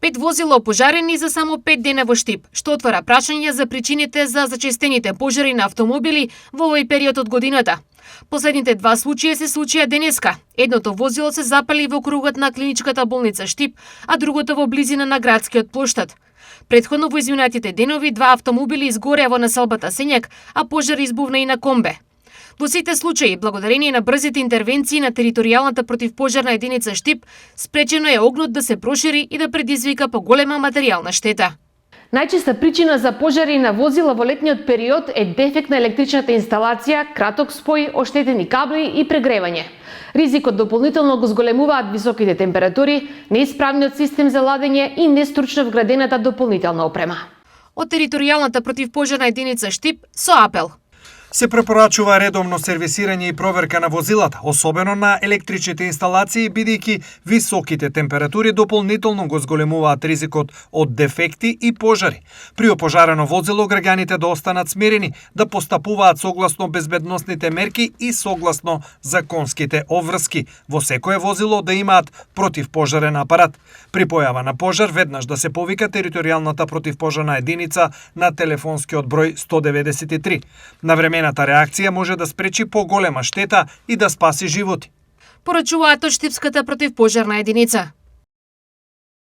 5 возила опожарени за само 5 дена во Штип, што отвара прашање за причините за зачестените пожари на автомобили во овој период од годината. Последните 2 случаи се случија денеска. Едното возило се запали во кругот на клиничката болница Штип, а другото во близина на градскиот плоштад. Претходно во изминатите денови 2 автомобили изгореа во населбата Сењак, а пожар избувна и на Комбе. Во сите случаи, благодарение на брзите интервенции на територијалната противпожарна единица Штип, спречено е огнот да се прошири и да предизвика поголема материјална штета. Најчеста причина за пожари на возила во летниот период е дефект на електричната инсталација, краток спој, оштетени кабли и прегревање. Ризикот дополнително го зголемуваат високите температури, неисправниот систем за ладење и нестручно вградената дополнителна опрема. Од територијалната противпожарна единица Штип со апел. Се препорачува редовно сервисирање и проверка на возилата, особено на електричните инсталации, бидејќи високите температури дополнително го зголемуваат ризикот од дефекти и пожари. При опожарено возило граѓаните да останат смирени, да постапуваат согласно безбедносните мерки и согласно законските обврски. Во секое возило да имаат противпожарен апарат. При појава на пожар веднаш да се повика територијалната противпожарна единица на телефонскиот број 193. Навремената реакција може да спречи поголема штета и да спаси животи. Порачуваат од Штипската противпожарна единица.